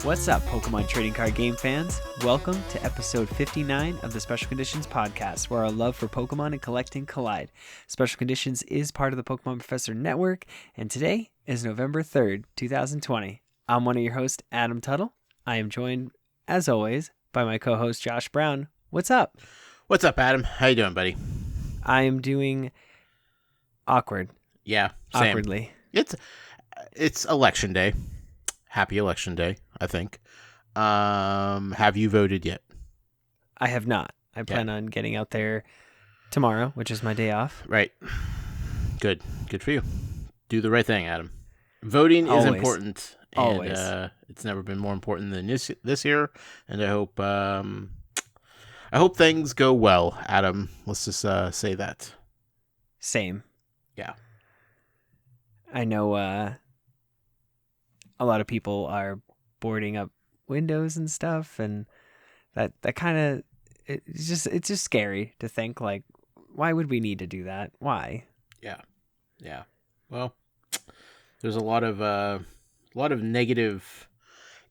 What's up, Pokemon trading card game fans? Welcome to episode 59 of the Special Conditions podcast, where our love for Pokemon and collecting collide. Special Conditions is part of the Pokemon Professor Network, and today is November 3rd, 2020. I'm one of your hosts, Adam Tuttle. I am joined, as always, by my co-host, Josh Brown. What's up? What's up, Adam? How you doing, buddy? I am doing awkward. Yeah, same. Awkwardly. It's election day. Happy election day, I think. Have you voted yet? I have not. I plan on getting out there tomorrow, which is my day off. Right. Good for you. Do the right thing, Adam. Voting is important. And, Always. It's never been more important than this year, and I hope things go well, Adam. Let's just say that. Same. Yeah. I know a lot of people are boarding up windows and stuff, and that kind of it's just scary to think, like, why would we need to do that? Why? Yeah. Well, there's a lot of negative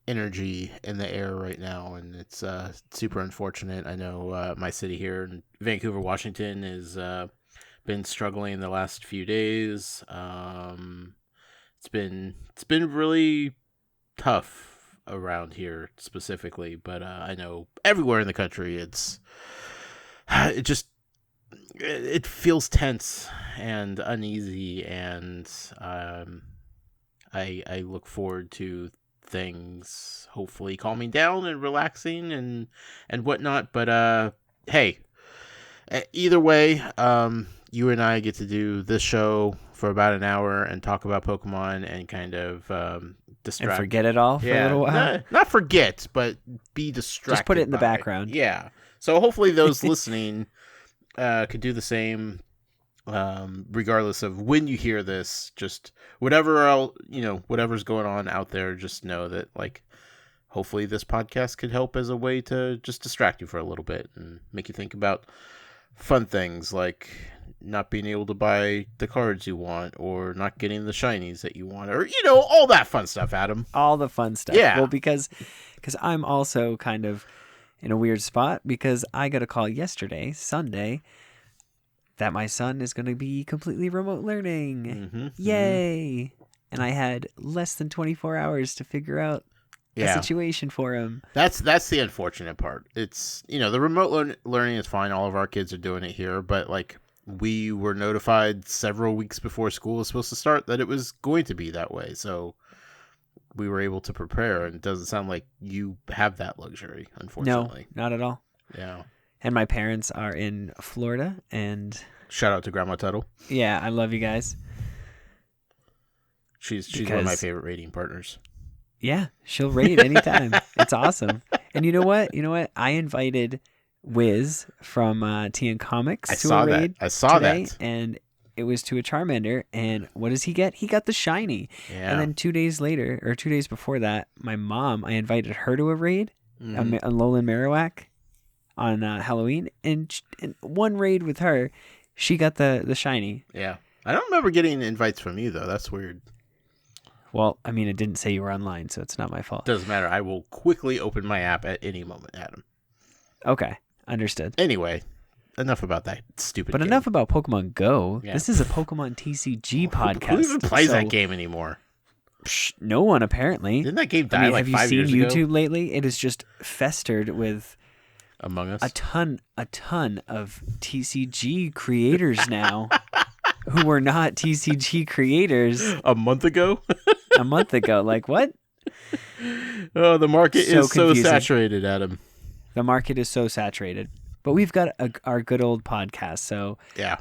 energy in the air right now, and it's super unfortunate. I know my city here in Vancouver, Washington, is been struggling the last few days. It's been really tough around here specifically, but I know everywhere in the country it feels tense and uneasy, and I look forward to things hopefully calming down and relaxing and whatnot. But hey, either way, you and I get to do this show for about an hour and talk about Pokemon and kind of distract. And forget it all for a little while? Not forget, but be distracted. Just put it in the background. Yeah. So hopefully those listening could do the same, regardless of when you hear this. Just whatever's going on out there, just know that, like, hopefully this podcast could help as a way to just distract you for a little bit and make you think about fun things like not being able to buy the cards you want, or not getting the shinies that you want, or all that fun stuff, Adam. All the fun stuff. Yeah. Well, because I'm also kind of in a weird spot, because I got a call yesterday, Sunday, that my son is going to be completely remote learning. Mm-hmm, Yay! And I had less than 24 hours to figure out a situation for him. That's the unfortunate part. It's, the remote learning is fine. All of our kids are doing it here, but, like, we were notified several weeks before school was supposed to start that it was going to be that way. So we were able to prepare, and it doesn't sound like you have that luxury, unfortunately. No, not at all. Yeah. And my parents are in Florida, and shout out to Grandma Tuttle. Yeah, I love you guys. She's one of my favorite raiding partners. Yeah, she'll raid anytime. It's awesome. And you know what? I invited Wiz from TN Comics to a raid. I saw today, that. And it was to a Charmander. And what does he get? He got the shiny. Yeah. And then 2 days later, or 2 days before that, my mom, I invited her to a raid, Mm-hmm. a Alolan Marowak on Halloween. And one raid with her, she got the shiny. Yeah. I don't remember getting invites from you, though. That's weird. Well, I mean, it didn't say you were online, so it's not my fault. Doesn't matter. I will quickly open my app at any moment, Adam. Okay, understood. Anyway, enough about that stupid game. Enough about Pokemon Go. Yeah. This is a Pokemon TCG podcast. Who even plays that game anymore? No one, apparently. Didn't that game die like 5 years ago? Have you seen YouTube lately? It is just festered with Among Us. a ton of TCG creators now who were not TCG creators a month ago. Like, what? Oh, the market is so confusing. saturated, Adam. The market is so saturated. But we've got our good old podcast, so yeah.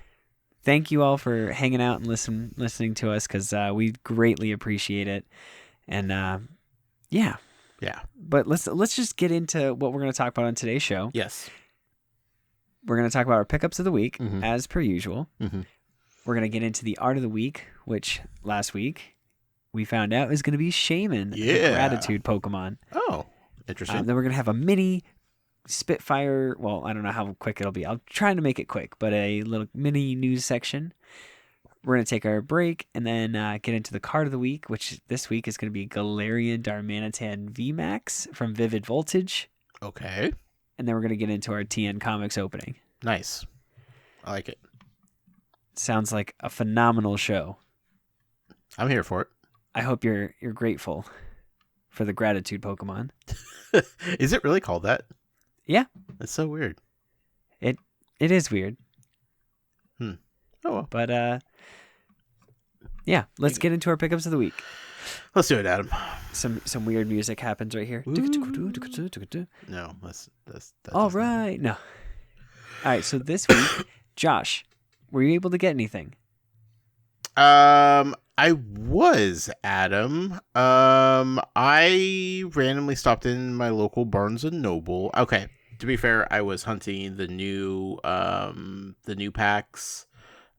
Thank you all for hanging out and listening to us, because we greatly appreciate it. And yeah. But let's just get into what we're going to talk about on today's show. Yes. We're going to talk about our pickups of the week, Mm-hmm. as per usual. Mm-hmm. We're going to get into the art of the week, which last week we found out is going to be Shaymin, the gratitude Pokemon. Oh, interesting. Then we're going to have a mini Spitfire. Well, I don't know how quick it'll be. I'll try to make it quick, but a little mini news section. we're going to take our break and then get into the card of the week, which this week is going to be Galarian Darmanitan VMAX from Vivid Voltage. Okay. And then we're going to get into our TN Comics opening. Nice. I like it. Sounds like a phenomenal show. I'm here for it. I hope you're grateful for the gratitude Pokemon. Is it really called that? Yeah. That's so weird. It is weird. Oh well. But yeah, let's get into our pickups of the week. Let's do it, Adam. Some weird music happens right here. No, that's all right. No. All right, so this week, Josh, were you able to get anything? I was, Adam. I randomly stopped in my local Barnes and Noble. Okay, to be fair, I was hunting the new packs.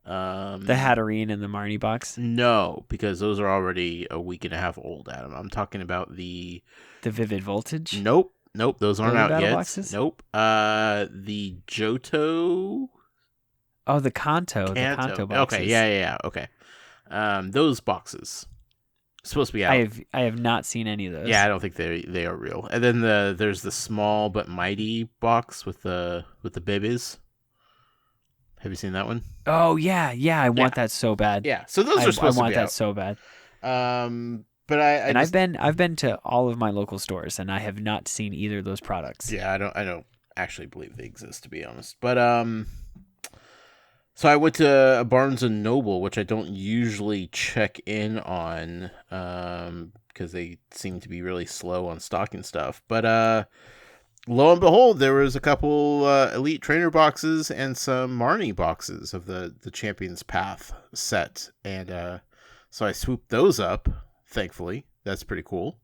The Hatterene and the Marnie box? No, because those are already a week and a half old, Adam. I'm talking about the Vivid Voltage? Nope, those aren't out yet. Boxes? Nope. The Johto. Oh, the Kanto. The Kanto boxes. Okay, yeah. Okay. Those boxes supposed to be out. I have not seen any of those. Yeah, I don't think they are real. And then there's the small but mighty box with the babies. Have you seen that one? Oh yeah. I want that so bad. Yeah, so those are supposed to be out. I want that so bad. But I've been to all of my local stores and I have not seen either of those products. Yeah, I don't actually believe they exist, to be honest. But so I went to a Barnes and Noble, which I don't usually check in on, because they seem to be really slow on stocking stuff. But lo and behold, there was a couple Elite Trainer boxes and some Marnie boxes of the Champion's Path set, and so I swooped those up. Thankfully, that's pretty cool.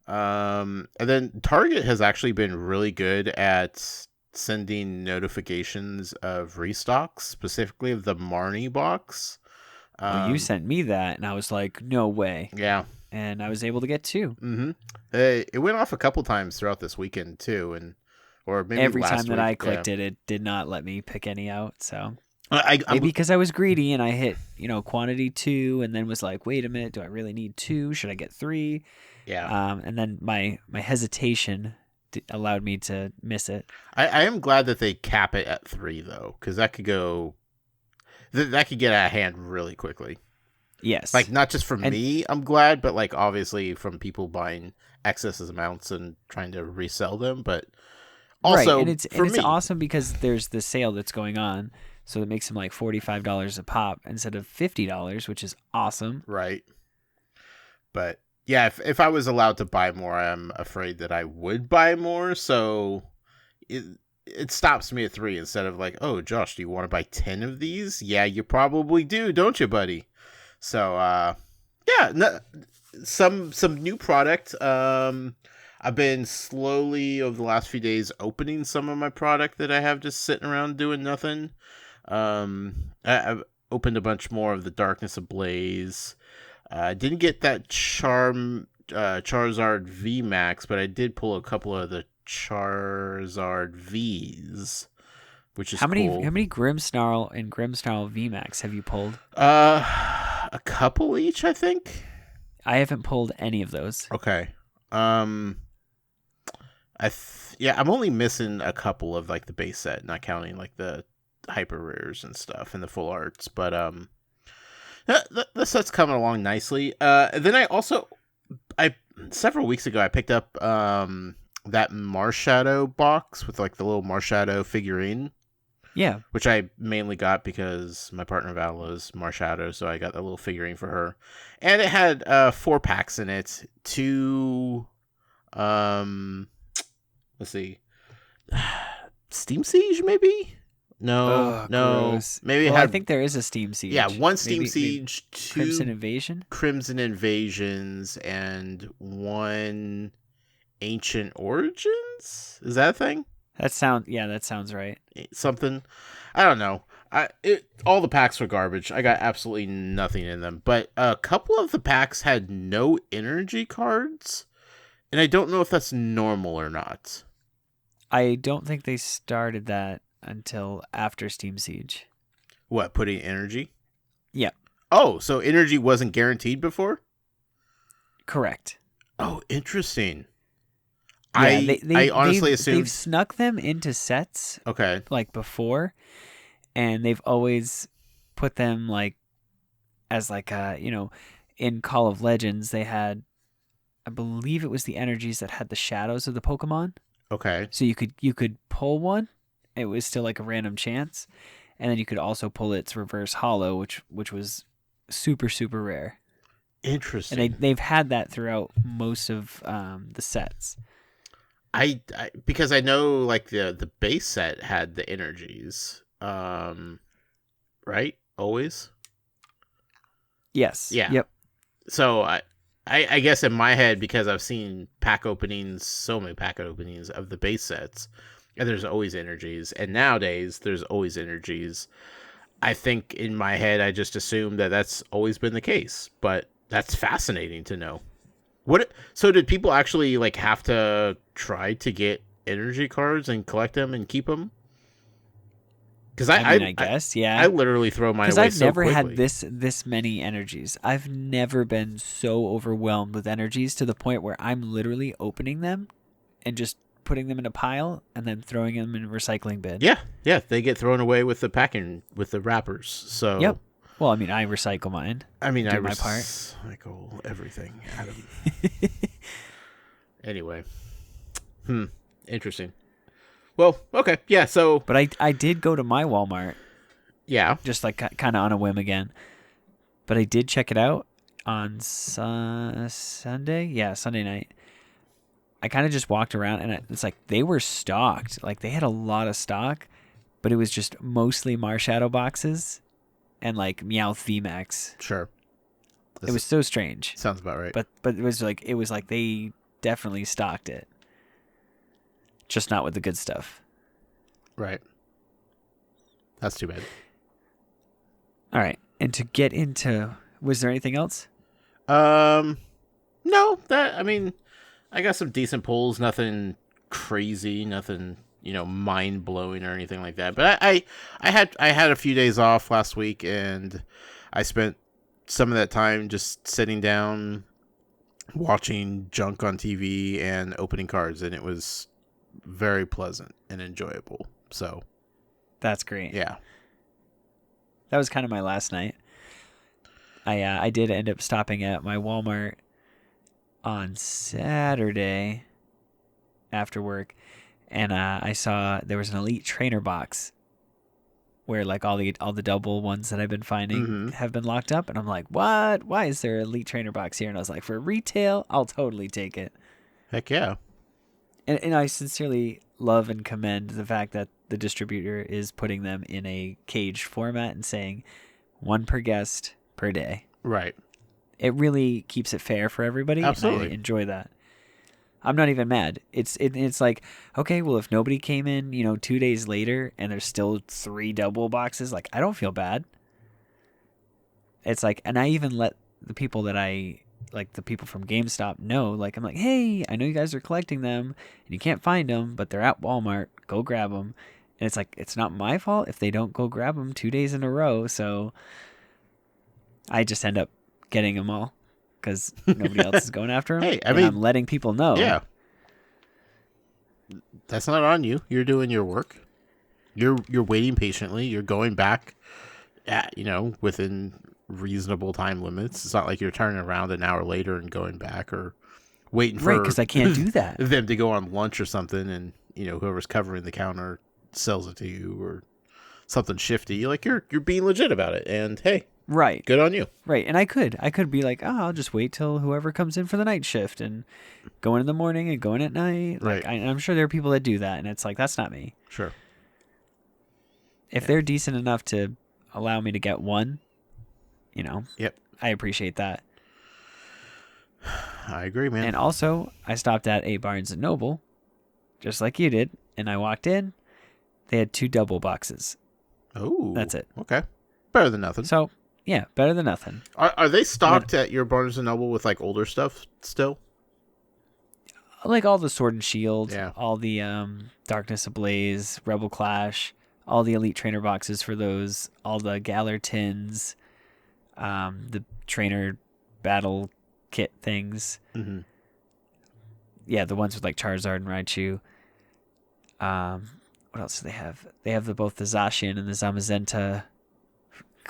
And then Target has actually been really good at sending notifications of restocks, specifically of the Marnie box. You sent me that, and I was like, no way. Yeah. And I was able to get two. Mm-hmm. It went off a couple times throughout this weekend, too, or maybe every last time week. that I clicked it did not let me pick any out, so... I'm Maybe because I was greedy and I hit, quantity 2 and then was like, wait a minute, do I really need 2? Should I get 3? Yeah. And then my hesitation allowed me to miss it. I am glad that they cap it at 3 though, because that could that could get out of hand really quickly. Yes. Like not just for me, I'm glad, but like obviously from people buying excess amounts and trying to resell them, but also right. And it's awesome because there's the sale that's going on. So it makes them like $45 a pop instead of $50, which is awesome. Right. But yeah, if I was allowed to buy more, I'm afraid that I would buy more. So it stops me at 3 instead of like, oh, Josh, do you want to buy 10 of these? Yeah, you probably do, don't you, buddy? So yeah, some new product. I've been slowly over the last few days opening some of my product that I have just sitting around doing nothing. I've opened a bunch more of the Darkness Ablaze. I didn't get that Charizard VMAX, but I did pull a couple of the Charizard Vs, which is cool. How many Grimmsnarl and Grimmsnarl VMAX have you pulled? A couple each, I think. I haven't pulled any of those. Okay. I'm only missing a couple of like the base set, not counting like the hyper rares and stuff and the full arts, but the set's coming along nicely. Then I several weeks ago I picked up that Marshadow box with like the little Marshadow figurine. Yeah, which I mainly got because my partner Val is Marshadow, so I got that little figurine for her, and it had 4 packs in it. 2 let's see, Steam Siege maybe. No. Gross. Maybe I think there is a Steam Siege. Yeah, 1 Steam Siege, 2 Crimson Invasions, and 1 Ancient Origins. Is that a thing? That sounds right. Something. I don't know. All the packs were garbage. I got absolutely nothing in them. But a couple of the packs had no energy cards, and I don't know if that's normal or not. I don't think they started that until after Steam Siege. What, putting energy? Yeah. Oh, so energy wasn't guaranteed before? Correct. Oh, interesting. Yeah, I honestly they've assumed. snuck them into sets Okay. like before, and they've always put them like as like in Call of Legends they had, I believe it was the energies that had the shadows of the Pokemon. Okay. So you could pull one, it was still like a random chance, and then you could also pull its reverse hollow, which was super super rare. And Interesting. they've had that throughout most of the sets. I because I know like the base set had the energies. Right? Always? Yes. Yeah. Yep. So I guess in my head, because I've seen pack openings, so many pack openings of the base sets, and there's always energies. And nowadays, there's always energies. I think in my head, I just assumed that that's always been the case. But that's fascinating to know. So did people actually like have to try to get energy cards and collect them and keep them? Because I mean, I guess, I yeah. literally throw mine Because away I've so never quickly. had this many energies. I've never been so overwhelmed with energies to the point where I'm literally opening them and just putting them in a pile and then throwing them in a recycling bin. Yeah, they get thrown away with the packing with the wrappers. So Yep. Well, I mean, I recycle mine. I mean, I Do my part. recycle everything, Adam. Anyway, interesting. Well, okay, yeah. So But I did go to my Walmart yeah, just like kind of on a whim again. But I did check it out on Sunday. Yeah, Sunday night. I kind of just walked around and it's like they were stocked. Like they had a lot of stock, but it was just mostly Marshadow boxes and like Meowth VMAX. sure. It was so strange. Sounds about right. But it was like they definitely stocked it. Just not with the good stuff. Right. That's too bad. All right. And to get into, was there anything else? No. I mean, I got some decent pulls. Nothing crazy. Nothing mind blowing or anything like that. But I had a few days off last week, and I spent some of that time just sitting down, watching junk on TV and opening cards, and it was very pleasant and enjoyable. So That's great. yeah. That was kind of my last night. I did end up stopping at my Walmart on Saturday after work, and I saw there was an Elite Trainer box where like all the double ones that I've been finding have been locked up, and I'm like, what? Why is there an Elite Trainer box here? And I was like, for retail, I'll totally take it. Heck yeah. And I sincerely love and commend the fact that the distributor is putting them in a caged format and saying one per guest per day. Right. It really keeps it fair for everybody. Absolutely. And I enjoy that. I'm not even mad. It's like, okay, well, if nobody came in, 2 days later and there's still 3 double boxes, like, I don't feel bad. It's like, and I even let the people that the people from GameStop know, like, I'm like, hey, I know you guys are collecting them and you can't find them, but they're at Walmart. Go grab them. And it's like, it's not my fault if they don't go grab them 2 days in a row. So I just end up getting them all because nobody else is going after them. Hey, I and mean, I'm letting people know. Yeah. That's not on you. You're doing your work. You're waiting patiently. You're going back at, within reasonable time limits. It's not like you're turning around an hour later and going back or waiting for Right, because I can't do that. them to go on lunch or something, and whoever's covering the counter sells it to you or something shifty. Like you're being legit about it, and hey, Right. good on you. Right. And I could be like, oh, I'll just wait till whoever comes in for the night shift and go in the morning and go in at night. Like, Right. I'm sure there are people that do that, and it's like, that's not me. Sure. If they're decent enough to allow me to get one, Yep. I appreciate that. I agree, man. And also, I stopped at a Barnes & Noble, just like you did, and I walked in. They had 2 double boxes. Oh, That's it. Okay, better than nothing. So, yeah, better than nothing. Are they stocked at your Barnes and Noble with like older stuff still? Like all the Sword and Shield, Yeah. all the Darkness Ablaze, Rebel Clash, all the Elite Trainer boxes for those, all the Galar tins. the trainer battle kit things. Mm-hmm. Yeah, the ones with like Charizard and Raichu. What else do they have? They have both the Zacian and the Zamazenta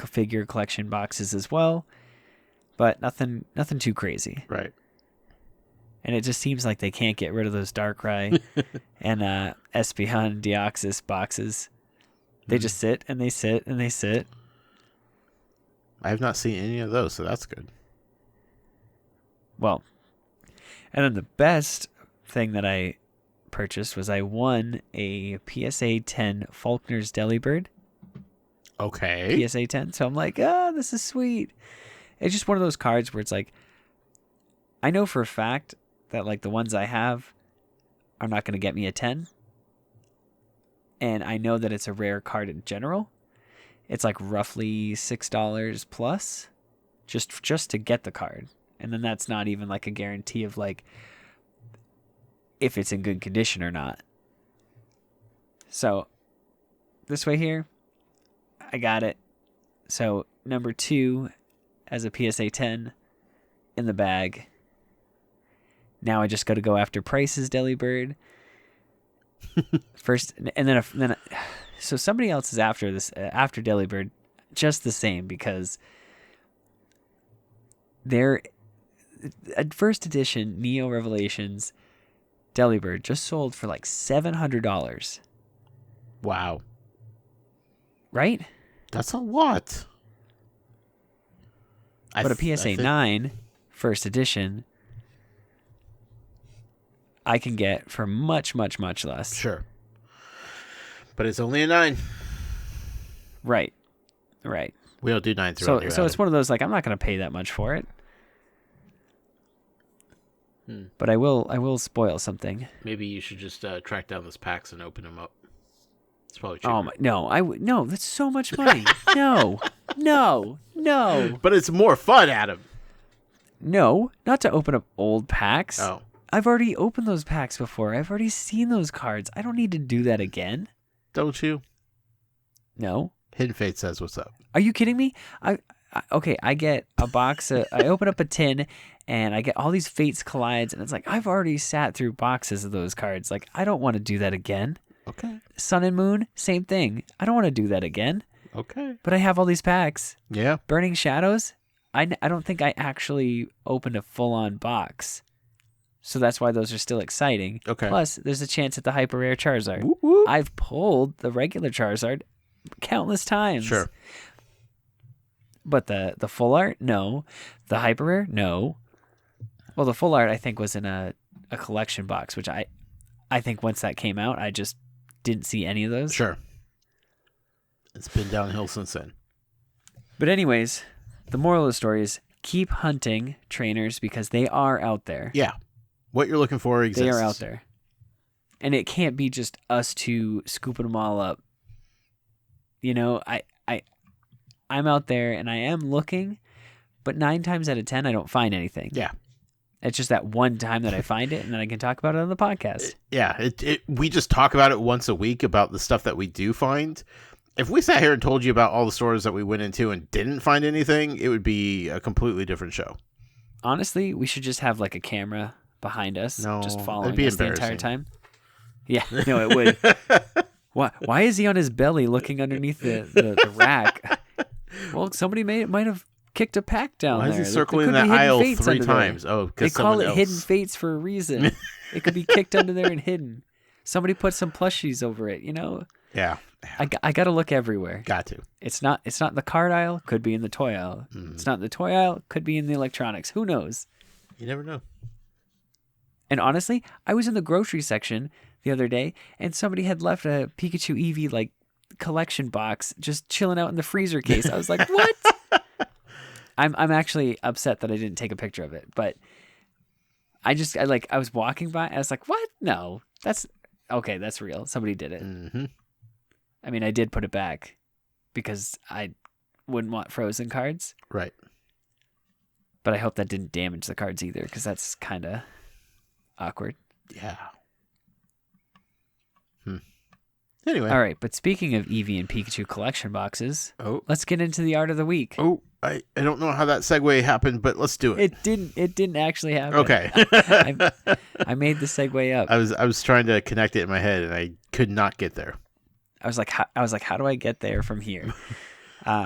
figure collection boxes as well, but nothing too crazy. Right. And it just seems like they can't get rid of those Darkrai and Espeon Deoxys boxes. They just sit and they sit and they sit. I have not seen any of those, so that's good. Well, and then the best thing that I purchased was I won a PSA 10 Faulkner's Delibird. Okay. PSA 10. So I'm like, this is sweet. It's just one of those cards where it's like, I know for a fact that like the ones I have are not going to get me a 10. And I know that it's a rare card in general. It's like roughly $6 plus just to get the card. And then that's not even like a guarantee of like if it's in good condition or not. So this way here, I got it. So number 2 as a PSA 10 in the bag. Now I just got to go after Price's Delibird first, and then so somebody else is after this after Delibird just the same because they're first edition Neo Revelations Delibird just sold for like $700. Wow. Right? That's a lot. But a PSA 9 first edition I can get for much, much, much less. Sure. But it's only a 9. Right. We don't do 9 through. So it's one of those, like, I'm not going to pay that much for it. But I will spoil something. Maybe you should just track down those packs and open them up. It's probably cheaper. Oh, no, that's so much money. No. But it's more fun, Adam. No, not to open up old packs. Oh. I've already opened those packs before. I've already seen those cards. I don't need to do that again. Don't you? No. Hidden Fate says what's up. Are you kidding me? I get a box. I open up a tin, and I get all these Fates Collides, and it's like, I've already sat through boxes of those cards. Like, I don't want to do that again. Okay. Sun and Moon, same thing. I don't want to do that again. Okay. But I have all these packs. Yeah. Burning Shadows, I don't think I actually opened a full-on box. So that's why those are still exciting. Okay. Plus, there's a chance at the hyper rare Charizard. Whoop, whoop. I've pulled the regular Charizard countless times. Sure. But the full art, no. The hyper rare, no. Well, the full art I think was in a collection box, which I think once that came out, I just didn't see any of those. Sure. It's been downhill since then. But anyways, the moral of the story is keep hunting trainers because they are out there. Yeah. What you're looking for exists. They are out there. And it can't be just us two scooping them all up. You know, I'm out there and I am looking, but 9 times out of 10, I don't find anything. Yeah. It's just that one time that I find it and then I can talk about it on the podcast. Yeah. We just talk about it once a week about the stuff that we do find. If we sat here and told you about all the stores that we went into and didn't find anything, it would be a completely different show. Honestly, we should just have like a camera behind us, just following be us the entire embarrassing. time. Yeah, no, it would. Why is he on his belly looking underneath the rack? Well, somebody might have kicked a pack down there. Why is he There circling could that be hidden aisle fates 3 under there. times? Oh, because they call it hidden fates for a reason. It could be kicked under there and hidden. Somebody put some plushies over it, you know? Yeah. I got to look everywhere. Got to. It's not in the card aisle, could be in the toy aisle. It's not in the toy aisle, could be in the electronics. Who knows? You never know. And honestly, I was in the grocery section the other day, and somebody had left a Pikachu Eevee like collection box just chilling out in the freezer case. I was like, "What?" I'm actually upset that I didn't take a picture of it, but I was walking by, I was like, "What? No, that's okay. That's real. Somebody did it." Mm-hmm. I mean, I did put it back because I wouldn't want frozen cards, Right. but I hope that didn't damage the cards either because that's kind of awkward. Yeah. Anyway. All right, but speaking of Eevee and Pikachu collection boxes, Oh. let's get into the art of the week. Oh, I don't know how that segue happened, but let's do it. It didn't actually happen. Okay. I made the segue up. I was trying to connect it in my head and I could not get there. I was like, how do I get there from here?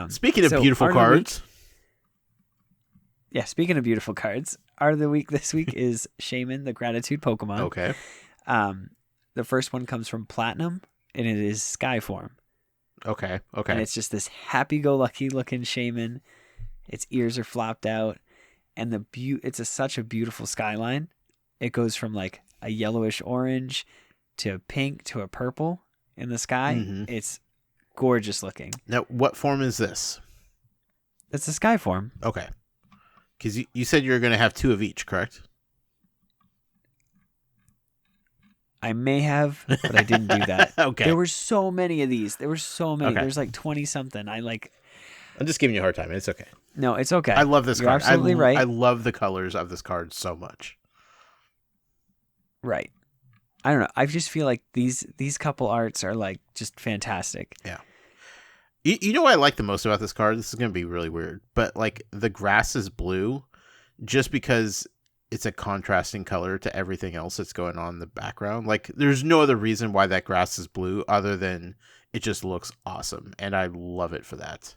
Speaking of beautiful cards. Yeah, speaking of beautiful cards, art of the week this week is Shaymin, the Gratitude Pokemon. Okay. The first one comes from Platinum, and it is Sky form. Okay. And it's just this happy-go-lucky looking Shaymin. Its ears are flopped out, and it's such a beautiful skyline. It goes from like a yellowish orange to pink to a purple in the sky. Mm-hmm. It's gorgeous looking. Now, what form is this? It's a Sky form. Okay. Because you said you were going to have 2 of each, correct? I may have, but I didn't do that. Okay. There were so many of these. There were so many. Okay. There's like 20 something. I'm just giving you a hard time. It's okay. No, it's okay. I love this You're card. absolutely right. I love the colors of this card so much. Right. I don't know. I just feel like these couple arts are like just fantastic. Yeah. You know what I like the most about this card? This is going to be really weird, but like the grass is blue just because it's a contrasting color to everything else that's going on in the background. Like there's no other reason why that grass is blue other than it just looks awesome. And I love it for that.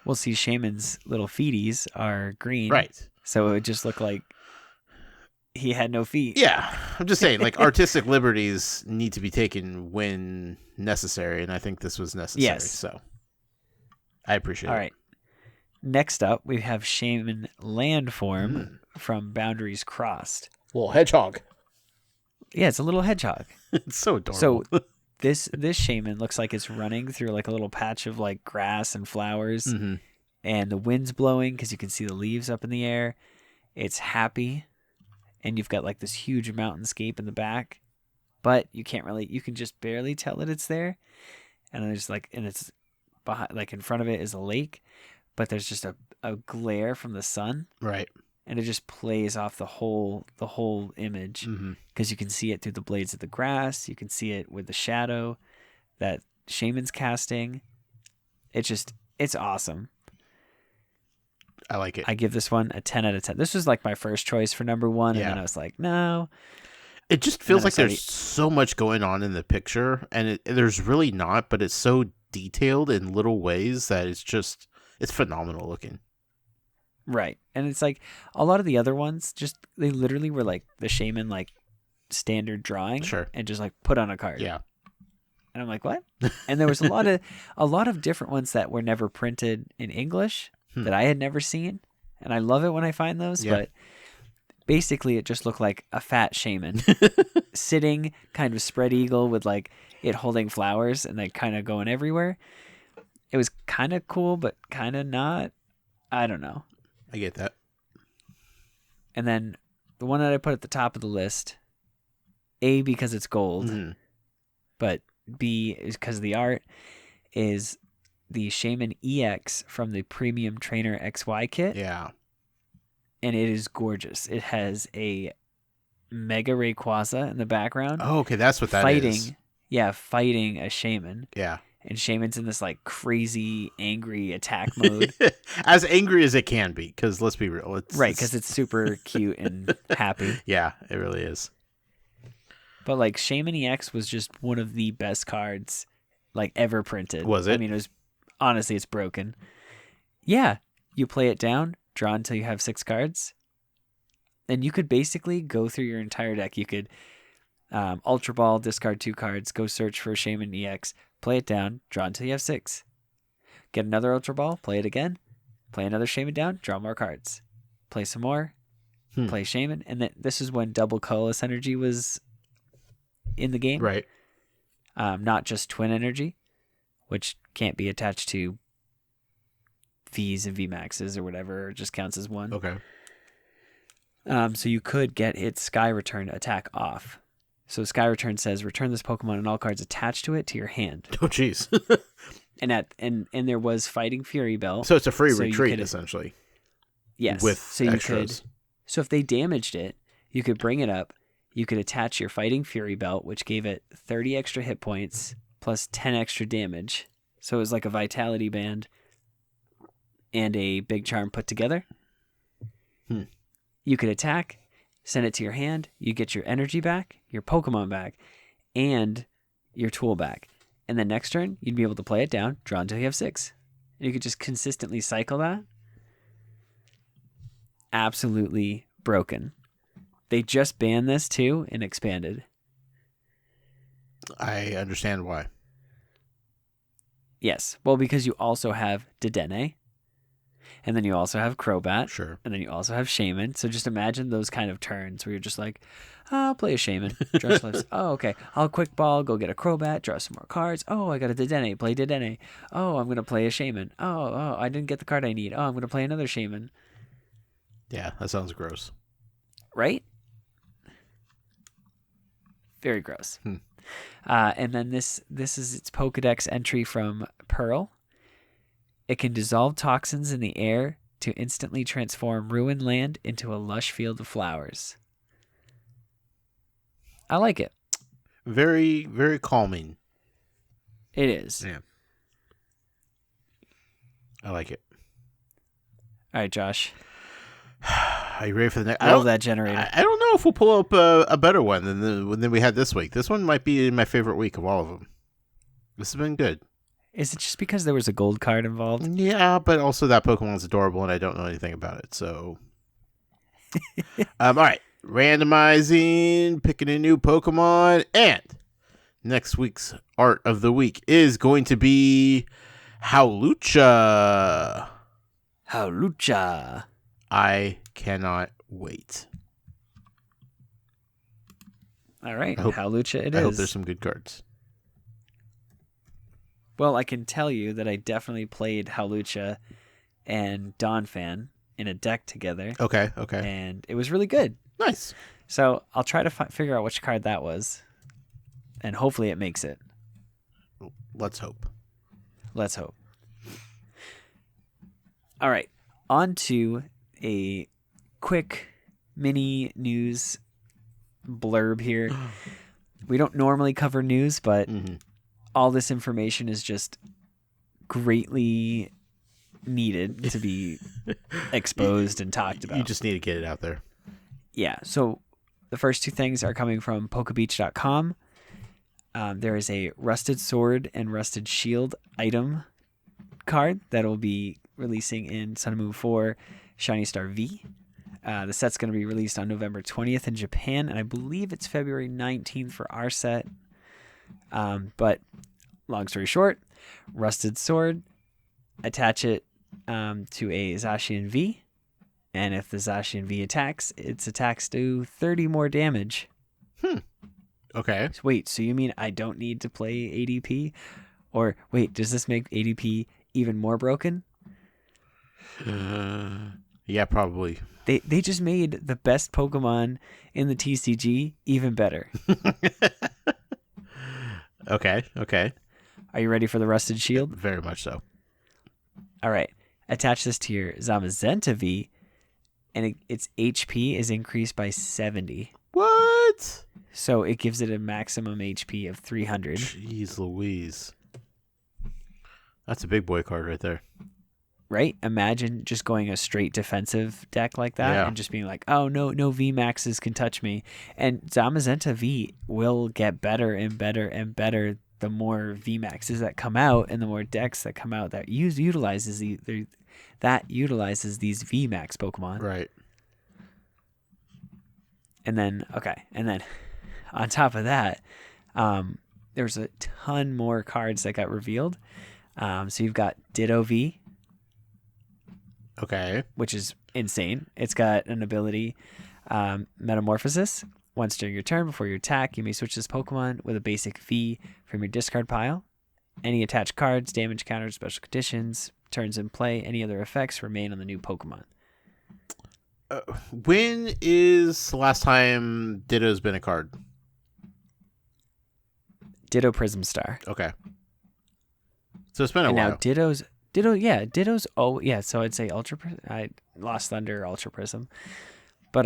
Well, see, Shaymin's little feeties are green. Right. So it would just look like he had no feet. Yeah. I'm just saying, like, artistic liberties need to be taken when necessary, and I think this was necessary. Yes. So I appreciate it. All right. Next up, we have Shaymin land form from Boundaries Crossed. Little hedgehog. Yeah, it's a little hedgehog. It's so adorable. So this Shaymin looks like it's running through like a little patch of like grass and flowers, and the wind's blowing because you can see the leaves up in the air. It's happy, and you've got like this huge mountainscape in the back, but you can just barely tell that it's there. And there's like, and it's behind, like in front of it is a lake, but there's just a glare from the sun. Right. And it just plays off the whole image because you can see it through the blades of the grass. You can see it with the shadow that Shaymin's casting. It's awesome. I like it. I give this one a 10 out of 10. This was like my first choice for number 1. And then I was like, no. It just feels like there's so much going on in the picture, and there's really not, but it's so detailed in little ways that it's phenomenal looking. Right. And it's like a lot of the other ones, they literally were like the Shaymin like standard drawing and just like put on a card. Yeah. And I'm like, what? And there was a lot of different ones that were never printed in English that I had never seen. And I love it when I find those, but basically it just looked like a fat Shaymin sitting kind of spread eagle with like it holding flowers and like kind of going everywhere. It was kind of cool, but kind of not. I don't know. I get that. And then the one that I put at the top of the list, A, because it's gold, but B is because of the art, is the Shaymin EX from the Premium Trainer XY kit. Yeah. And it is gorgeous. It has a Mega Rayquaza in the background. Oh, okay. That's what that is. Yeah, fighting a Shaymin. Yeah. And Shaymin's in this like crazy, angry attack mode. As angry as it can be, because let's be real. Because it's super cute and happy. Yeah, it really is. But like Shaymin EX was just one of the best cards like ever printed. Was it? I mean, honestly, it's broken. Yeah. You play it down, draw until you have 6 cards. And you could basically go through your entire deck. You could Ultra Ball, discard 2 cards, go search for Shaymin EX, play it down, draw until you have 6. Get another Ultra Ball, play it again, play another Shaymin down, draw more cards. Play some more, play Shaymin. And then this is when double colorless energy was in the game. Right. Not just twin energy, which can't be attached to Vs and VMAXs or whatever, it just counts as one. Okay. So you could get its Sky Return attack off. So Sky Return says, return this Pokemon and all cards attached to it to your hand. Oh, jeez. and there was Fighting Fury Belt. So it's a free retreat, essentially. Yes. With so extras. So if they damaged it, you could bring it up. You could attach your Fighting Fury Belt, which gave it 30 extra hit points, plus 10 extra damage. So it was like a vitality band and a big charm put together. You could attack, send it to your hand, you get your energy back, your Pokemon back, and your tool back. And then next turn, you'd be able to play it down, draw until you have 6. And you could just consistently cycle that. Absolutely broken. They just banned this too and expanded. I understand why. Yes. Well, because you also have Dedenne. And then you also have Crobat. Sure. And then you also have Shaymin. So just imagine those kind of turns where you're just like, oh, I'll play a Shaymin. Draw some lives. Oh, okay. I'll quick ball, go get a Crobat, draw some more cards. Oh, I got a Dedenne. Play Dedenne. Oh, I'm going to play a Shaymin. Oh, I didn't get the card I need. Oh, I'm going to play another Shaymin. Yeah, that sounds gross. Right? Very gross. And then this is its Pokedex entry from Pearl. It can dissolve toxins in the air to instantly transform ruined land into a lush field of flowers. I like it. Very, very calming. It is. Yeah. I like it. All right, Josh. Are you ready for the next? Roll that generator. I don't know if we'll pull up a better one than we had this week. This one might be my favorite week of all of them. This has been good. Is it just because there was a gold card involved? Yeah, but also that Pokemon's adorable, and I don't know anything about it. So, all right, randomizing, picking a new Pokemon, and next week's art of the week is going to be Hawlucha. Hawlucha. I cannot wait. All right, Hawlucha it is. I hope there's some good cards. Well, I can tell you that I definitely played Hawlucha and Donphan in a deck together. Okay. And it was really good. Nice. So I'll try to figure out which card that was. And hopefully it makes it. Let's hope. Let's hope. All right. On to a quick mini news blurb here. We don't normally cover news, but all this information is just greatly needed to be exposed and talked about. You just need to get it out there. Yeah. So the first two things are coming from pokebeach.com. There is a Rusted Sword and Rusted Shield item card that will be releasing in Sun and Moon 4 Shiny Star V. The set's going to be released on November 20th in Japan, and I believe it's February 19th for our set. But long story short, Rusted Sword, attach it to a Zacian V, and if the Zacian V attacks, its attacks do 30 more damage. Okay. Wait, so you mean I don't need to play ADP? Or wait, does this make ADP even more broken? Yeah, probably. They just made the best Pokemon in the TCG even better. Okay. Are you ready for the Rusted Shield? Very much so. All right. Attach this to your Zamazenta V, and its HP is increased by 70. What? So it gives it a maximum HP of 300. Jeez Louise. That's a big boy card right there. Right? Imagine just going a straight defensive deck like that and just being like, oh, no VMAXs can touch me. And Zamazenta V will get better and better and better the more VMAXs that come out and the more decks that come out that utilizes these VMAX Pokemon. Right. And then on top of that, there's a ton more cards that got revealed. So you've got Ditto V. Okay. Which is insane. It's got an ability, Metamorphosis. Once during your turn, before you attack, you may switch this Pokemon with a basic V from your discard pile. Any attached cards, damage counters, special conditions, turns in play, any other effects remain on the new Pokemon. When is the last time Ditto's been a card? Ditto Prism Star. Okay. So it's been a and while. Now Ditto's so I'd say Ultra Prism. I Lost Thunder, Ultra Prism. But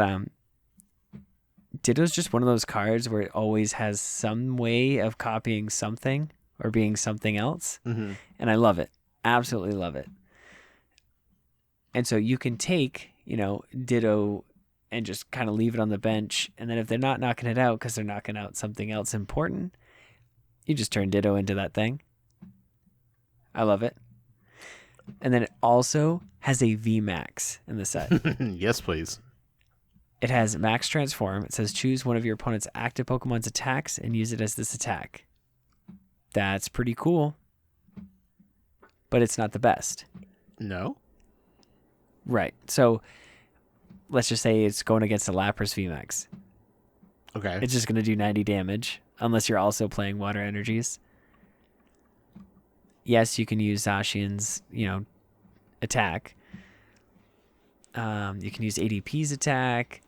Ditto's just one of those cards where it always has some way of copying something or being something else. Mm-hmm. And I love it. Absolutely love it. And so you can take, Ditto and just kind of leave it on the bench. And then if they're not knocking it out because they're knocking out something else important, you just turn Ditto into that thing. I love it. And then it also has a VMAX in the set. Yes, please. It has Max Transform. It says choose one of your opponent's active Pokemon's attacks and use it as this attack. That's pretty cool. But it's not the best. No? Right. So let's just say it's going against a Lapras VMAX. Okay. It's just going to do 90 damage unless you're also playing Water Energies. Yes, you can use Zacian's, attack. You can use ADP's attack.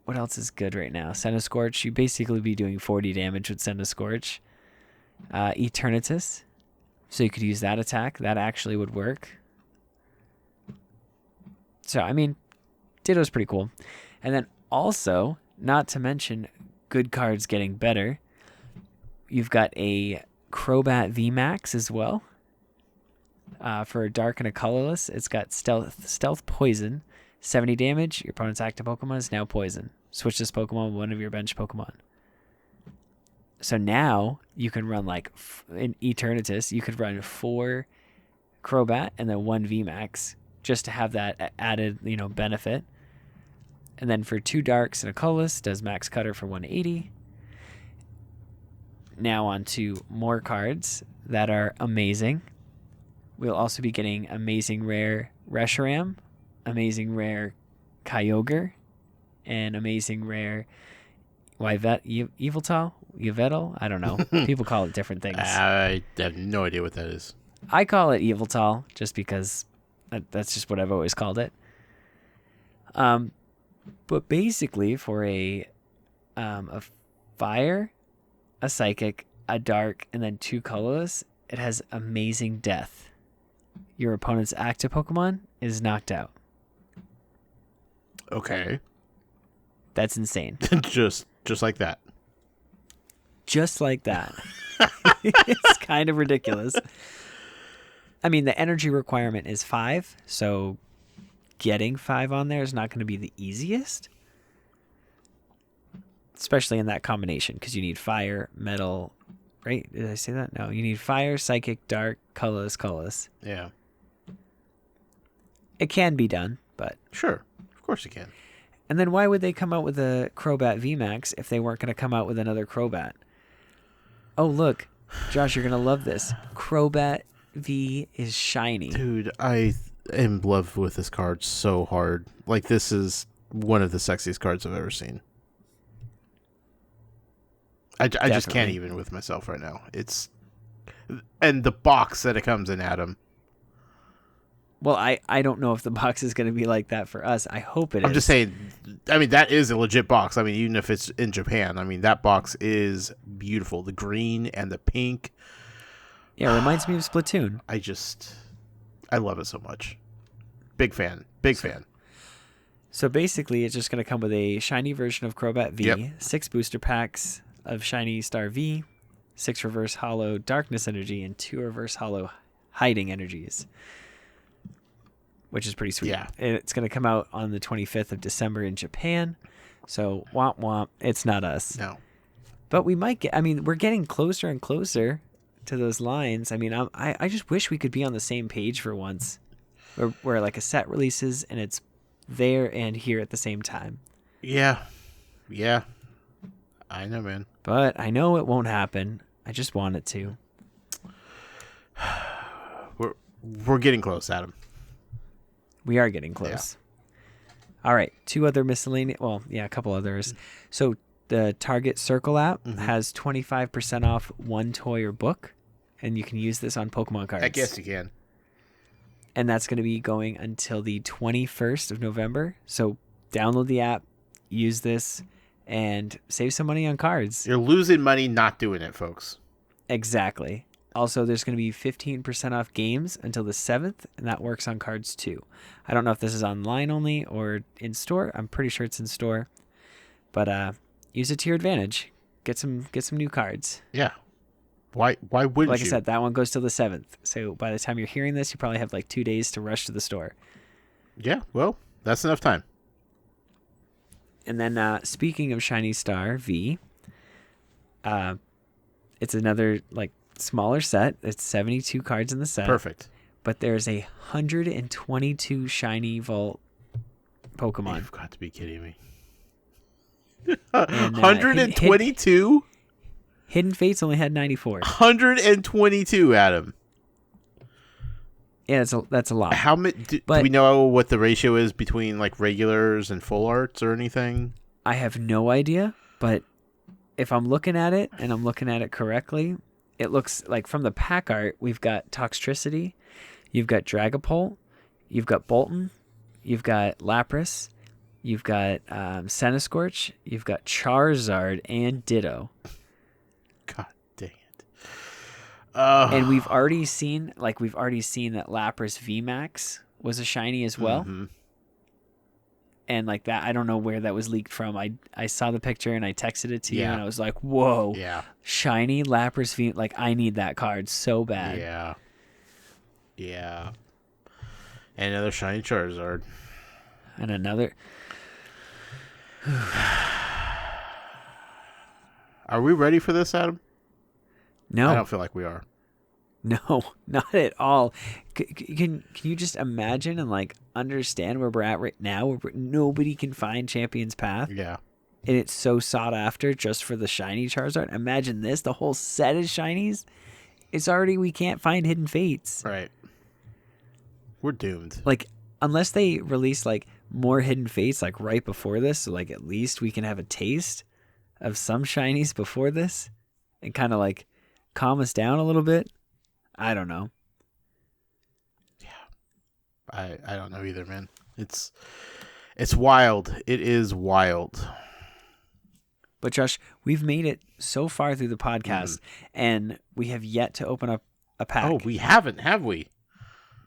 What else is good right now? Scorch. You basically be doing 40 damage with Scorch. Eternatus. So you could use that attack. That actually would work. So, I mean, Ditto's pretty cool. And then also, not to mention, good cards getting better. You've got a Crobat VMAX as well. For a dark and a colorless, it's got stealth poison, 70 damage. Your opponent's active Pokemon is now poison. Switch this Pokemon with one of your bench Pokemon. So now you can run in Eternatus, you could run 4 Crobat and then 1 VMAX just to have that added, benefit. And then for 2 darks and a colorless, does Max Cutter for 180. Now on to more cards that are amazing. We'll also be getting amazing rare Reshiram, amazing rare Kyogre, and amazing rare Yveltal? I don't know. People call it different things. I have no idea what that is. I call it Yveltal just because that's just what I've always called it. But basically for a fire, a psychic, a dark, and then 2 colorless, it has amazing death. Your opponent's active Pokemon is knocked out. Okay. That's insane. just like that. Just like that. It's kind of ridiculous. I mean, the energy requirement is 5, so getting 5 on there is not going to be the easiest. Especially in that combination, because you need fire, metal, right? Did I say that? No, you need fire, psychic, dark, colorless. Yeah. It can be done, but... Sure. Of course you can. And then why would they come out with a Crobat VMAX if they weren't going to come out with another Crobat? Oh, look. Josh, you're going to love this. Crobat V is shiny. Dude, I am in love with this card so hard. This is one of the sexiest cards I've ever seen. I just can't even with myself right now. And the box that it comes in, Adam. Well, I don't know if the box is going to be like that for us. I hope it is. I'm just saying, that is a legit box. Even if it's in Japan, that box is beautiful. The green and the pink. Yeah, it reminds me of Splatoon. I love it so much. Big fan. Big fan. So basically, it's just going to come with a shiny version of Crobat V, Yep. 6 booster packs of Shiny Star V, 6 reverse hollow Darkness Energy, and 2 reverse hollow Hiding Energies, which is pretty sweet. Yeah. It's going to come out on the 25th of December in Japan, so womp womp, it's not us. No. But we might get, we're getting closer and closer to those lines. I just wish we could be on the same page for once, where like a set releases and it's there and here at the same time. Yeah. I know, man. But I know it won't happen. I just want it to. We're getting close, Adam. We are getting close. Yeah. All right. 2 other miscellaneous. Well, yeah, a couple others. So the Target Circle app has 25% off 1 toy or book, and you can use this on Pokemon cards. I guess you can. And that's going to be going until the 21st of November. So download the app, use this, and save some money on cards. You're losing money not doing it, folks. Exactly. Also, there's going to be 15% off games until the 7th, and that works on cards too. I don't know if this is online only or in store. I'm pretty sure it's in store. But use it to your advantage. Get some new cards. Yeah. Why wouldn't Like you? I said, that one goes till the 7th. So by the time you're hearing this, you probably have like 2 days to rush to the store. Yeah, well, that's enough time. And then speaking of Shiny Star V, it's another like smaller set. It's 72 cards in the set. Perfect. But there's 122 Shiny Vault Pokemon. You've got to be kidding me. And, 122? Hidden Fates only had 94. 122, Adam. Yeah, that's a lot. How many? Do we know what the ratio is between like regulars and full arts or anything? I have no idea, but if I'm looking at it and I'm looking at it correctly, it looks like from the pack art, we've got Toxtricity, you've got Dragapult, you've got Bolton, you've got Lapras, you've got Centiskorch, you've got Charizard, and Ditto. God dang it. And we've already seen that Lapras VMAX was a shiny as well. Mm-hmm. And like that, I don't know where that was leaked from. I saw the picture and I texted it to you, Yeah. and I was like, "Whoa, Yeah. shiny Lapras V! Like I need that card so bad." Yeah. Yeah. And another shiny Charizard. And another. Are we ready for this, Adam? No, I don't feel like we are. no, not at all. Can you just imagine and like understand where we're at right now, where nobody can find Champion's Path? Yeah. And it's so sought after just for the shiny Charizard. Imagine this: the whole set is shinies. It's already we can't find Hidden Fates. Right. We're doomed. Like unless they release like more Hidden Fates like right before this, so like at least we can have a taste of some shinies before this and kind of like calm us down a little bit. I don't know. I don't know either, man. It's wild. It is wild. But Josh, we've made it so far through the podcast, and we have yet to open up a pack. Oh, we haven't, have we?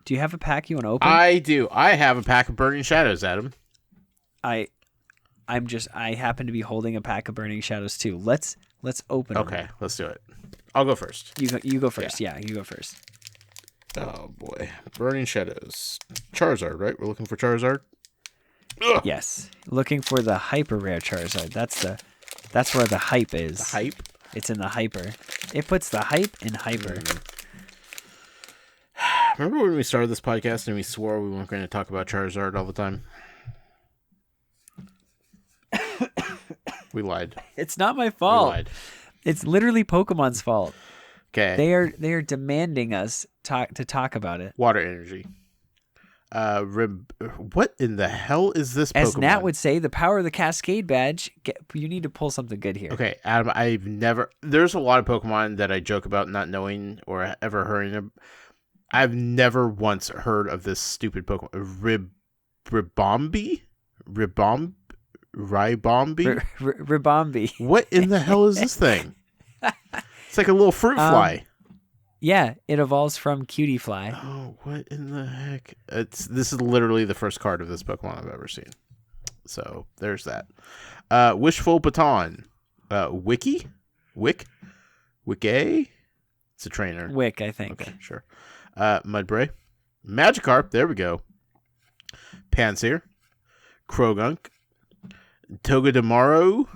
Do you have a pack you want to open? I do. I have a pack of Burning Shadows, Adam. I happen to be holding a pack of Burning Shadows too. Let's open them. Okay, let's do it. I'll go first. You go first. Yeah, you go first. Oh boy, Burning Shadows, Charizard, right? We're looking for Charizard. Ugh. Yes, looking for the hyper rare Charizard. That's where the hype is. The hype. It's in the hyper. It puts the hype in hyper. Remember when we started this podcast and we swore we weren't going to talk about Charizard all the time? We lied. It's not my fault. We lied. It's literally Pokemon's fault. Okay. They are demanding us to talk about it. Water energy. What in the hell is this Pokemon? As Nat would say, the power of the Cascade Badge. You need to pull something good here. Okay, Adam, there's a lot of Pokemon that I joke about not knowing or ever hearing of. I've never once heard of this stupid Pokemon. Ribombi? Ribombi. What in the hell is this thing? It's like a little fruit fly. Yeah, it evolves from Cutie Fly. Oh, what in the heck? This is literally the first card of this Pokemon I've ever seen. So there's that. Wishful Baton. Wick? Wicke? It's a trainer. Wick, I think. Okay, sure. Mudbray. Magikarp. There we go. Pansear. Krogunk. Togedemaru.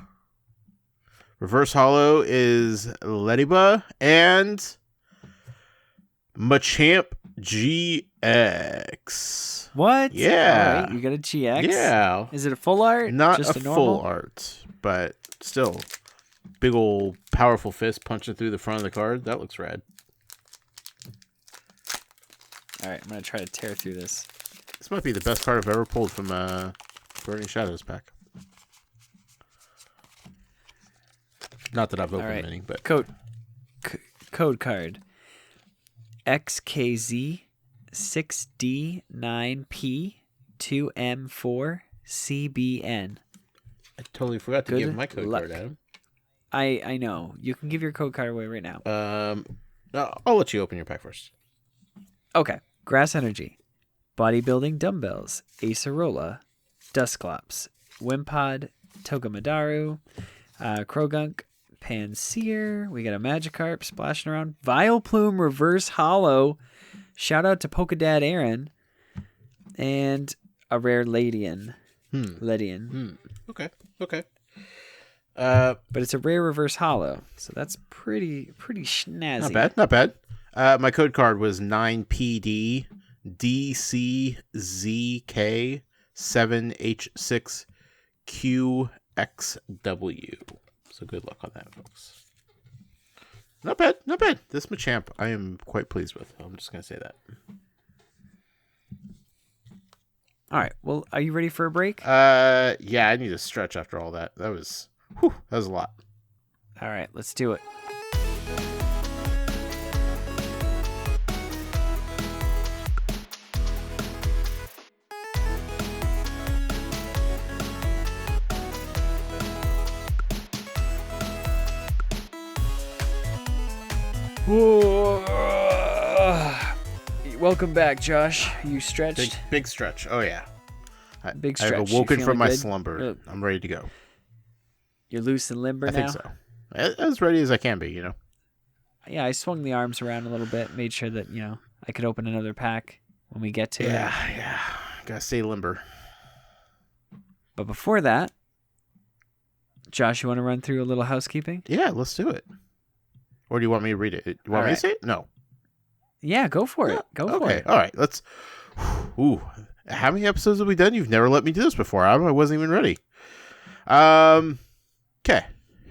Reverse Hollow is Lediba. And Machamp GX. What? Yeah. All right, you got a GX? Yeah. Is it a full art? Not Just a normal? full art, but still. Big old powerful fist punching through the front of the card. That looks rad. All right, I'm going to try to tear through this. This might be the best card I've ever pulled from Burning Shadows pack. Not that I've opened many, but code card XKZ 6D9P 2M4 CBN. I totally forgot to Good give my code luck. card, Adam. I know. You can give your code card away right now. No, I'll let you open your pack first. Okay. Grass Energy, Bodybuilding Dumbbells, Acerola, Dusclops, Wimpod, Togedemaru, Krogunk, Panseer. We got a Magikarp splashing around. Vileplume Reverse Hollow. Shout out to Polkadad Aaron. And a rare Ledian. Okay. But it's a rare Reverse Hollow, so that's pretty snazzy. Not bad. My code card was 9PD DCZK 7H6QXW. So good luck on that, folks. Not bad. This Machamp I am quite pleased with. I'm just going to say that. All right. Well, are you ready for a break? Yeah, I need to stretch after all that. That was a lot. All right, let's do it. Welcome back, Josh. You stretched? Big stretch. Oh, yeah. Big stretch. I have awoken from my slumber. I'm ready to go. You're loose and limber now? I think so. As ready as I can be, Yeah, I swung the arms around a little bit, made sure that, I could open another pack when we get to it. Yeah. Gotta stay limber. But before that, Josh, you want to run through a little housekeeping? Yeah, let's do it. Or do you want me to read it? You want me to say it? No. Yeah, go for it. Go for it. Okay, all right. Let's... Ooh. How many episodes have we done? You've never let me do this before. I wasn't even ready. Okay. Here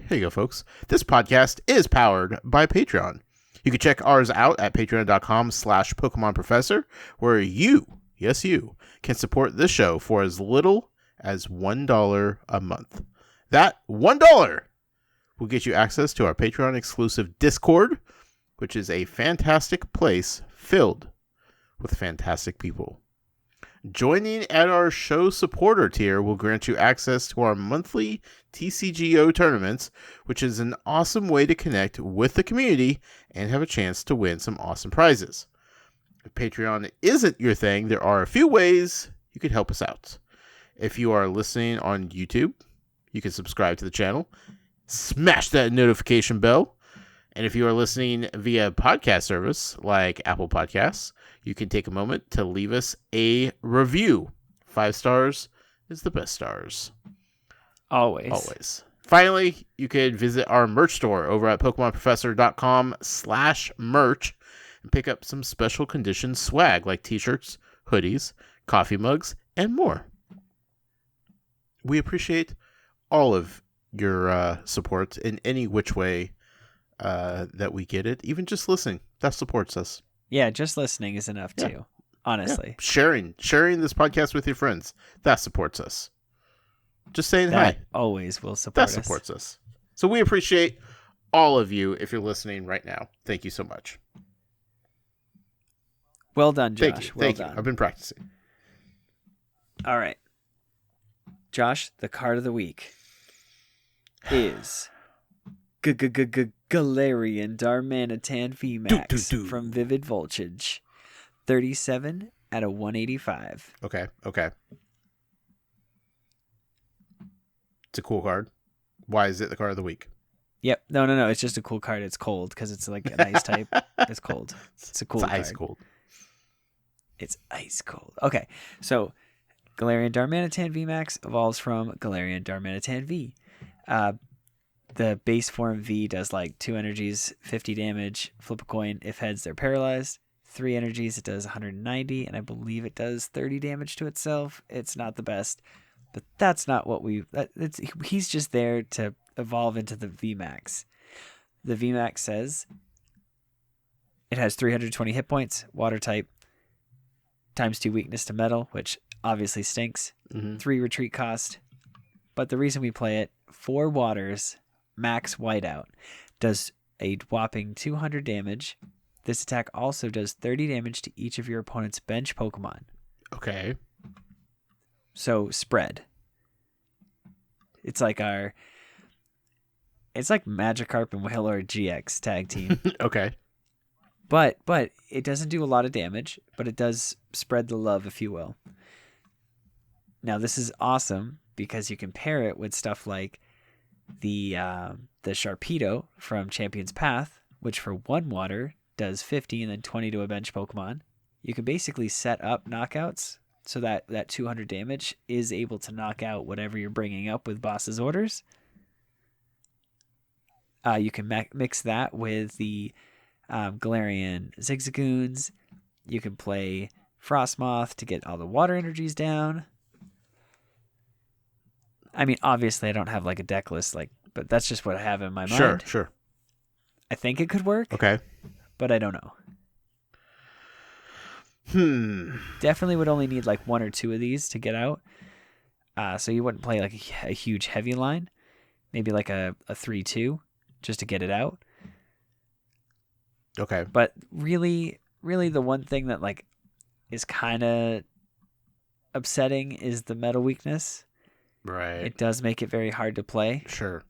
you go, folks. This podcast is powered by Patreon. You can check ours out at patreon.com/Pokemon Professor, where you, yes you, can support this show for as little as $1 a month. That $1 will get you access to our Patreon exclusive Discord, which is a fantastic place filled with fantastic people. Joining at our show supporter tier will grant you access to our monthly TCGO tournaments, which is an awesome way to connect with the community and have a chance to win some awesome prizes. If Patreon isn't your thing, there are a few ways you could help us out. If you are listening on YouTube, you can subscribe to the channel, smash that notification bell, and if you are listening via podcast service like Apple Podcasts, you can take a moment to leave us a review. 5 stars is the best stars. Always. Finally, you could visit our merch store over at PokemonProfessor.com/merch and pick up some special condition swag like t-shirts, hoodies, coffee mugs, and more. We appreciate all of your support in any which way that we get it. Even just listening, that supports us. Yeah, just listening is enough too. Honestly. Yeah. Sharing this podcast with your friends, that supports us. Just saying that hi. Always will support us. That supports us. So we appreciate all of you if you're listening right now. Thank you so much. Well done, Josh. Thank you. Well done. I've been practicing. All right. Josh, the card of the week is Galarian Darmanitan VMAX from Vivid Voltage. 37 out of 185. Okay. It's a cool card. Why is it the card of the week? Yep. No. It's just a cool card. It's cold because it's like an ice type. It's cold. It's a cool card. Ice cold. It's ice cold. Okay. So Galarian Darmanitan VMAX evolves from Galarian Darmanitan V. The base form V does like 2 energies, 50 damage. Flip a coin. If heads, they're paralyzed. 3 energies, it does 190, and I believe it does 30 damage to itself. It's not the best, but that's not what he's just there to evolve into the VMAX. The VMAX says it has 320 hit points, water type, ×2 weakness to metal, which obviously stinks. 3 retreat cost, but the reason we play it, 4 waters, max whiteout, does a whopping 200 damage. This attack also does 30 damage to each of your opponent's bench Pokemon. Okay. So spread. It's like Magikarp and Wailord GX tag team. Okay. But it doesn't do a lot of damage, but it does spread the love, if you will. Now this is awesome because you can pair it with stuff like the Sharpedo from Champion's Path, which for 1 water does 50 and then 20 to a bench Pokemon. You can basically set up knockouts so that 200 damage is able to knock out whatever you're bringing up with boss's orders. You can mix that with the Galarian Zigzagoons. You can play Frostmoth to get all the water energies down. I mean, obviously, I don't have like a deck list, but that's just what I have in my mind. Sure. I think it could work. Okay. But I don't know. Definitely would only need like 1 or 2 of these to get out. So you wouldn't play like a huge heavy line. Maybe like a 3-2 just to get it out. Okay. But really the one thing that like is kind of upsetting is the metal weakness. Right. It does make it very hard to play. Sure.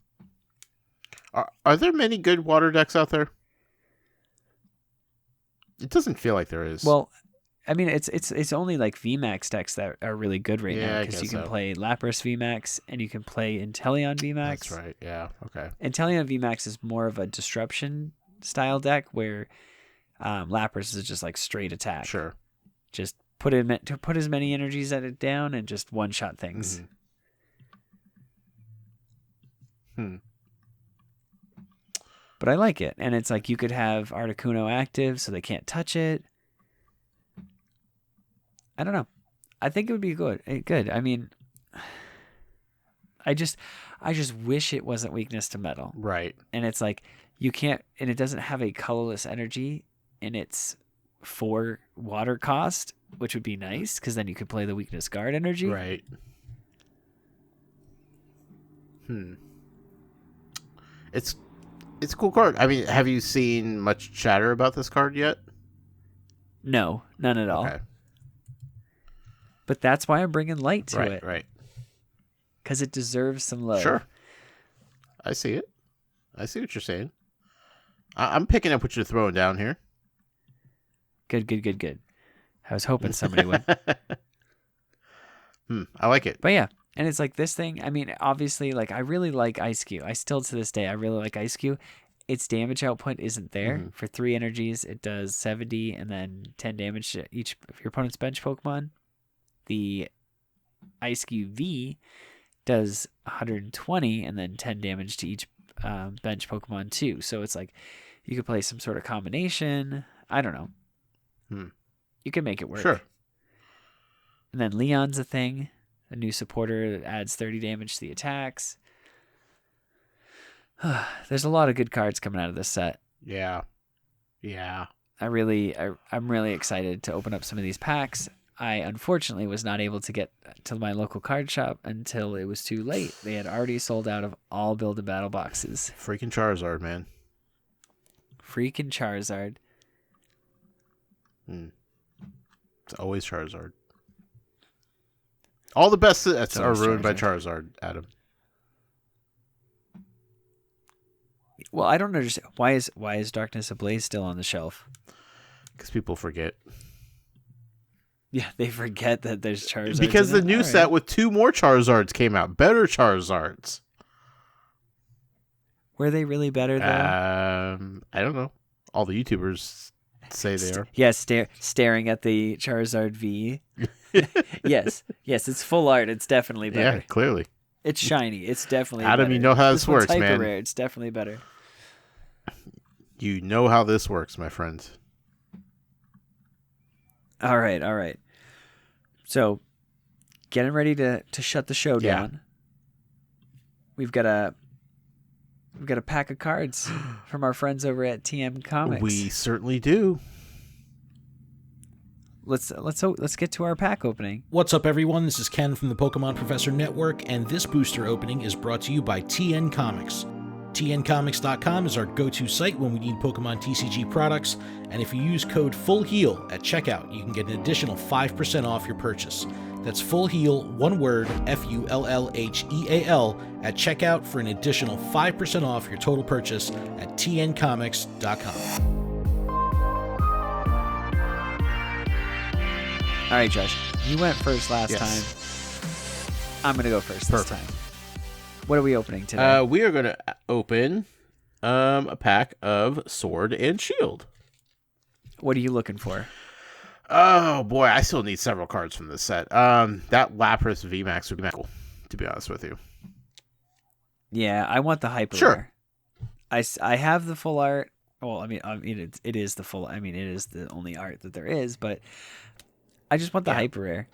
Are there many good water decks out there? It doesn't feel like there is. Well, I mean, it's only like VMAX decks that are really good right now because you can play Lapras VMAX and you can play Inteleon VMAX. That's right. Yeah. Okay. Inteleon VMAX is more of a disruption style deck where Lapras is just like straight attack. Sure. Just put as many energies at it down and just one shot things. But I like it, and it's like you could have Articuno active so they can't touch it. I don't know. I think it would be good. I mean, I just wish it wasn't weakness to metal. Right. And it's like you can't, and it doesn't have a colorless energy in its 4 water cost, which would be nice because then you could play the weakness guard energy. Right. It's a cool card. I mean, have you seen much chatter about this card yet? No, none at all. Okay. But that's why I'm bringing light to it. Right. Because it deserves some love. Sure. I see it. I see what you're saying. I'm picking up what you're throwing down here. Good. I was hoping somebody would. I like it. But yeah, and it's like this thing, I mean, obviously, like I really like Ice Cube. I still, to this day, I really like Ice Cube. Its damage output isn't there. For 3 energies, it does 70 and then 10 damage to each of your opponent's bench Pokemon. The Ice Cube V does 120 and then 10 damage to each bench Pokemon too. So it's like you could play some sort of combination. I don't know. You can make it work. Sure. And then Leon's a thing, a new supporter that adds 30 damage to the attacks. There's a lot of good cards coming out of this set. Yeah. I'm really excited to open up some of these packs. I unfortunately was not able to get to my local card shop until it was too late. They had already sold out of all Build-A-Battle boxes. Freaking Charizard, man. Freaking Charizard. It's always Charizard. All the best sets are ruined by Charizard, Adam. Well, I don't understand. Why is Darkness Ablaze still on the shelf? Because people forget. Yeah, they forget that there's Charizard. Because the new set with 2 more Charizards came out. Better Charizards. Were they really better, though? I don't know. All the YouTubers say they are. Yeah, staring at the Charizard V. Yes, it's full art. It's definitely better. Yeah, clearly. It's shiny. It's definitely Adam, better. you know how this works, one's hyper man. rare. It's definitely better. You know how this works, my friend. All right. So, getting ready to shut the show down. We've got a pack of cards from our friends over at TM Comics. We certainly do. Let's get to our pack opening. What's up, everyone? This is Ken from the Pokemon Professor Network, and this booster opening is brought to you by TN Comics. TNComics.com is our go-to site when we need Pokemon TCG products, and if you use code FULLHEAL at checkout, you can get an additional 5% off your purchase. That's FULLHEAL, one word, FULLHEAL, at checkout for an additional 5% off your total purchase at TNComics.com. All right, Josh, you went first last time. I'm going to go first this time. What are we opening today? We are going to open a pack of Sword and Shield. What are you looking for? Oh boy, I still need several cards from this set. That Lapras VMAX would be cool, to be honest with you. Yeah, I want the hyper Sure. rare. I have the full art. Well, I mean, it is the full. I mean, it is the only art that there is. But I just want the hyper rare.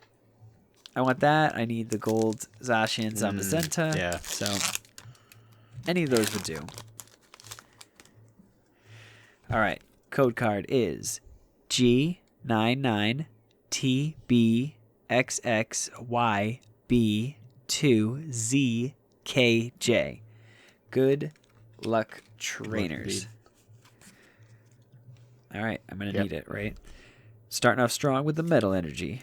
I want that. I need the gold Zacian Zamazenta. Yeah. So any of those would do. All right. Code card is G99TBXXYB2ZKJ. Good luck, trainers. All right, I'm going to need it, right? Starting off strong with the metal energy.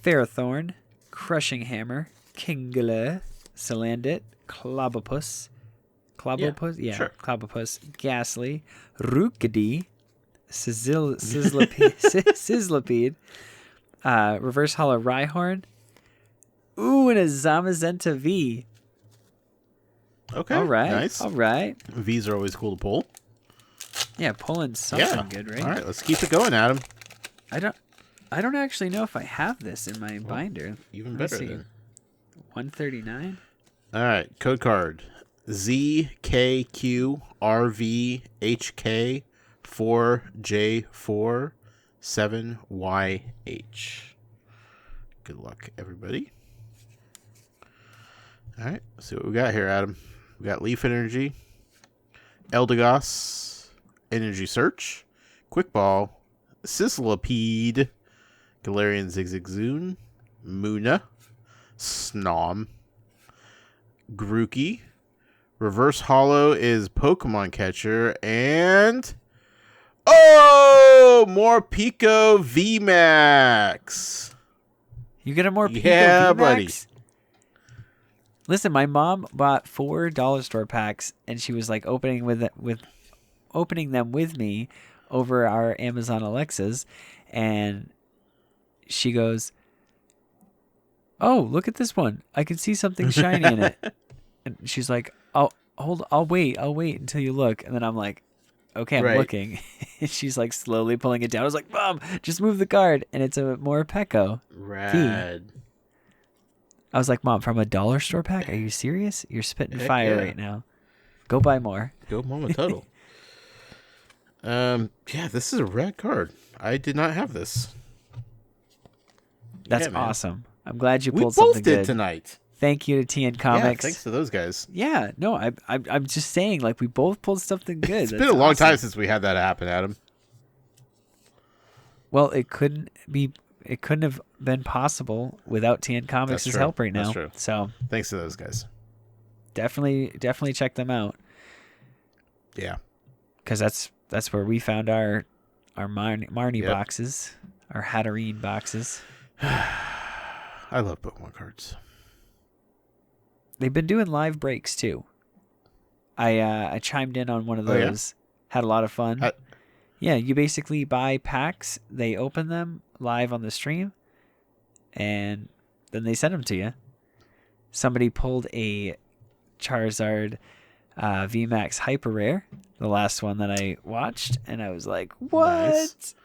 Ferrothorn, Crushing Hammer, Kingler, Salandit, Clobopus. Clobopus? Yeah, sure. Clobopus, Ghastly, Rookidee, Sizzlipede, Reverse Hollow Rhyhorn. Ooh, and a Zamazenta V. Okay, all right, nice. All right. V's are always cool to pull. Yeah, pulling something good, right? All right, let's keep it going, Adam. I don't actually know if I have this in my binder. Even Let's better see. then. 139. All right, code card ZKQRVHK4J47YH. Good luck, everybody. All right, let's see what we got here, Adam. We got Leaf Energy, Eldegoss, Energy Search, Quick Ball, Sizzlipede, Galarian Zigzagoon, Munna, Snom, Grookey. Reverse Hollow is Pokemon Catcher, and more Pico VMAX. You get a more Pico Yeah, VMAX? buddy. Listen, my mom bought 4 dollar store packs, and she was like opening them with me over our Amazon Alexas, and she goes, "Oh, look at this one! I can see something shiny in it." And she's like, I'll wait until you look." And then I'm like, "Okay, I'm looking." And she's like slowly pulling it down. I was like, "Mom, just move the card," and it's a Morpeko. Rad. I was like, "Mom, from a dollar store pack? Are you serious? You're spitting fire right now. Go buy more." Go Mama Tuttle. Yeah, this is a rad card. I did not have this. That's awesome. I'm glad you We pulled both something did good. tonight. Thank you to TN Comics. Yeah, thanks to those guys. Yeah, no, I'm just saying, like, we both pulled something good. It's been a long time since we had that happen, Adam. Well, it couldn't have been possible without TN Comics' help right now. That's true. So thanks to those guys. Definitely check them out. Yeah, because that's where we found our Marnie boxes, our Hatterene boxes. I love Pokemon cards. They've been doing live breaks too. I chimed in on one of those. Had a lot of fun. Yeah, you basically buy packs. They open them live on the stream, and then they send them to you. Somebody pulled a Charizard VMAX Hyper Rare, the last one that I watched, and I was like, "What?" Nice.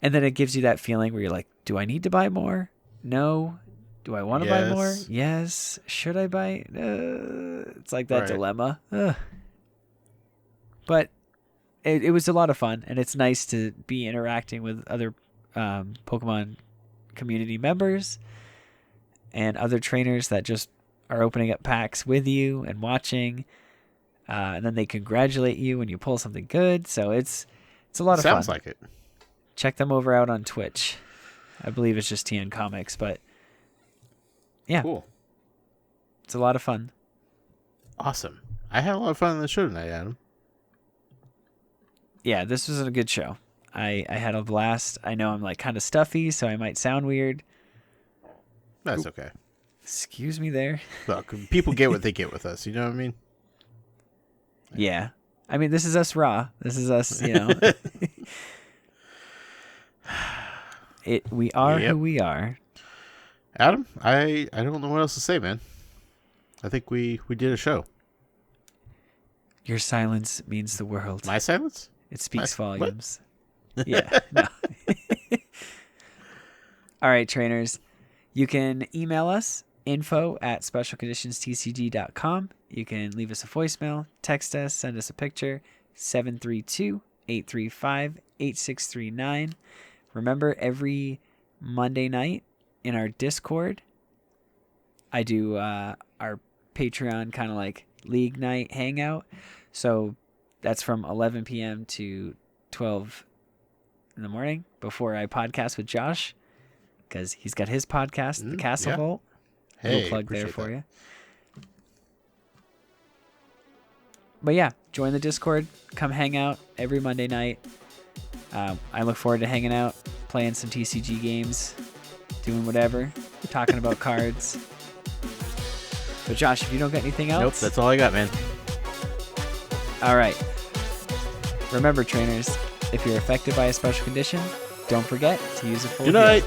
And then it gives you that feeling where you're like, "Do I need to buy more? No. Do I want to buy more? Yes. Should I buy?" It's like that dilemma. But it was a lot of fun, and it's nice to be interacting with other Pokemon community members and other trainers that just are opening up packs with you and watching, and then they congratulate you when you pull something good. So it's a lot of fun. Sounds like it. Check them over out on Twitch. I believe it's just TN Comics, but yeah, cool. It's a lot of fun. Awesome. I had a lot of fun on the show tonight, Adam. Yeah, this was a good show. I had a blast. I know I'm like kind of stuffy, so I might sound weird. That's okay. Excuse me there. Look, people get what they get with us. You know what I mean? Yeah. I mean, this is us raw. This is us, you know. We are who we are. Adam, I don't know what else to say, man. I think we did a show. Your silence means the world. My silence? It speaks volumes. Yeah. No. All right, trainers. You can email us, info@specialconditionstcg.com. You can leave us a voicemail, text us, send us a picture, 732-835-8639. Remember, every Monday night in our Discord, I do our Patreon kind of like league night hangout. So that's from 11 p.m. to 12 in the morning before I podcast with Josh, because he's got his podcast, The Castle Vault. Hey, little plug there for you. But yeah, join the Discord. Come hang out every Monday night. I look forward to hanging out, playing some TCG games, doing whatever, talking about cards. But Josh, if you don't got anything else... Nope, that's all I got, man. All right. Remember, trainers, if you're affected by a special condition, don't forget to use a full Good heal. night.